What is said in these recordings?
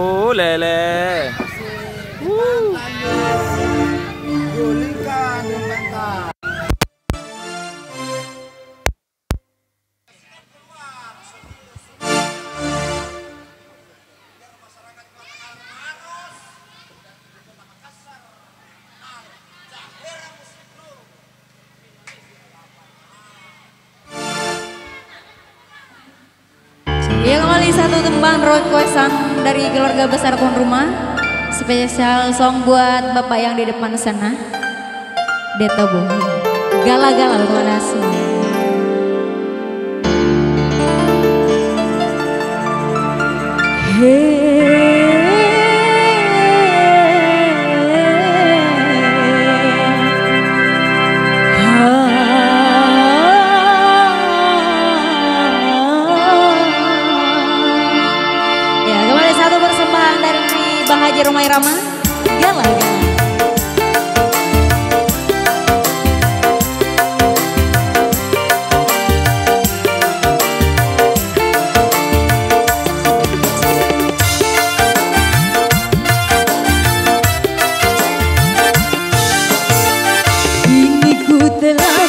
Oh lele. Ya, kembali satu tembang requestan dari keluarga besar tuan rumah. Spesial song buat bapak yang di depan sana. Deto Bu. Gala-gala tuan semua. Bang Haji Romai Rama, gala-gala. Kini ku telah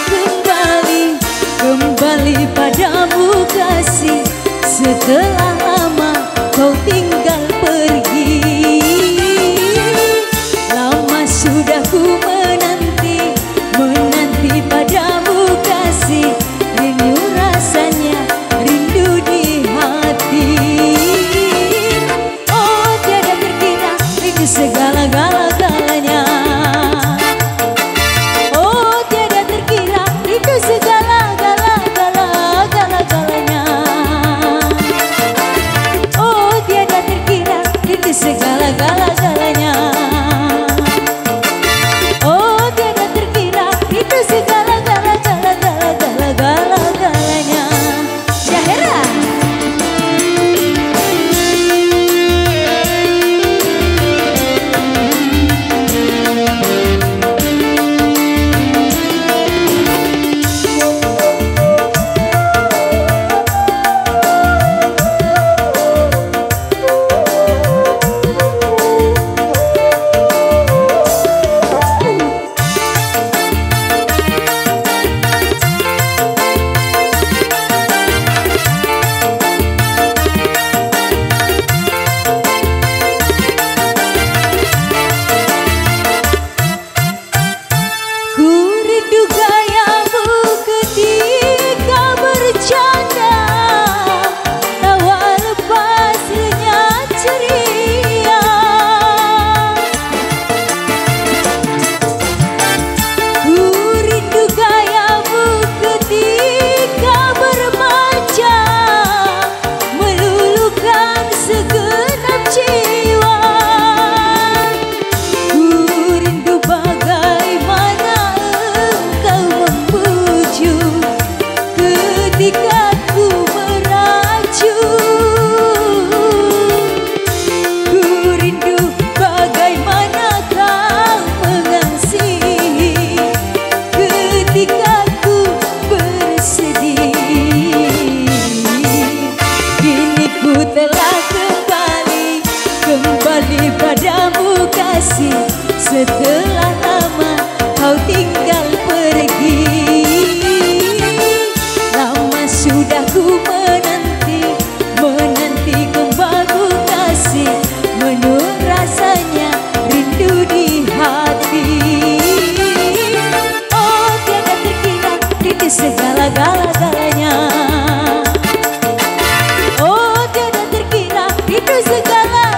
kembali padamu kasih. Setelah lama kau tinggal pergi. Sudah ku menanti padamu kasih. Rindu rasanya, rindu di hati. Oh tiada terkira rindu segala-galanya. Oh tiada terkira rindu segala-galanya. Oh tiada terkira rindu segala-galanya. Padamu kasih. Setelah lama kau tinggal pergi. Lama sudah ku menanti kembali kasih. Menurut rasanya rindu di hati. Oh tiada terkira rindu segala-galanya. Oh tiada terkira rindu segala-galanya.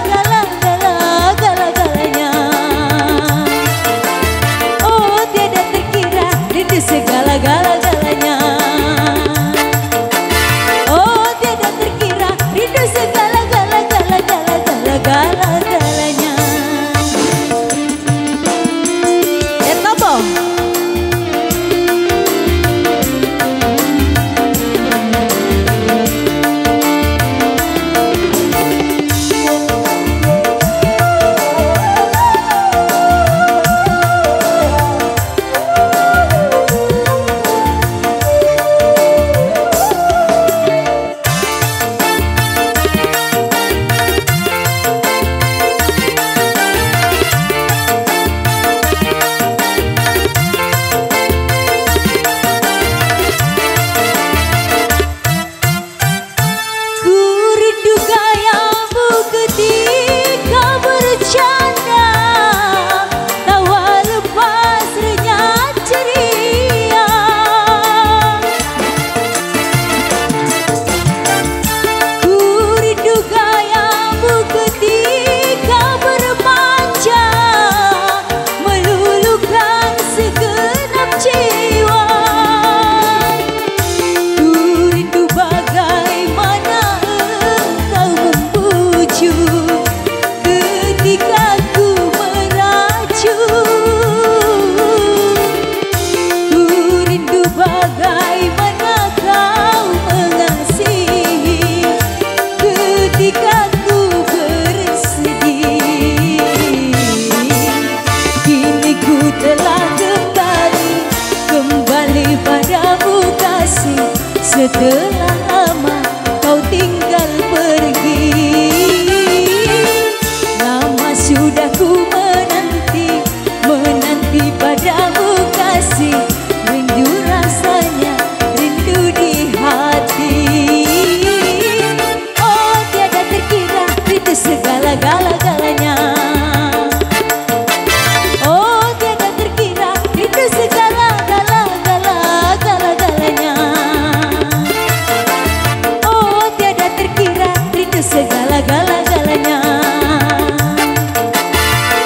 setelah lama kau tinggal pergi. Lama sudah ku menanti, menanti padamu kasih. Rindu rasanya, rindu di hati. Oh tiada terkira, rindu segala-gala-galanya. Oh tiada terkira, rindu segala-gala-gala-gala-galanya. Oh tiada terkira, rindu segala-gala-galanya.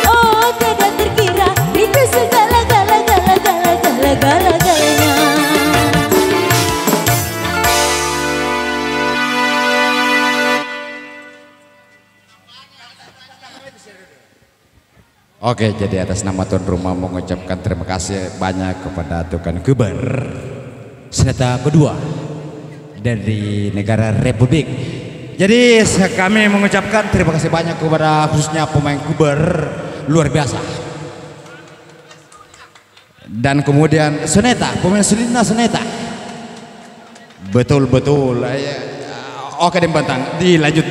Oh tiada terkira, rindu segala-gala-gala-gala-gala-galanya. Oke, jadi atas nama tuan rumah mengucapkan terima kasih banyak kepada Tukang Kuber Seneta kedua dari negara Republik. Jadi kami mengucapkan terima kasih banyak kepada khususnya pemain Kuber luar biasa. Dan kemudian Seneta, pemain Selina Seneta. Betul-betul. Oke, dilanjut.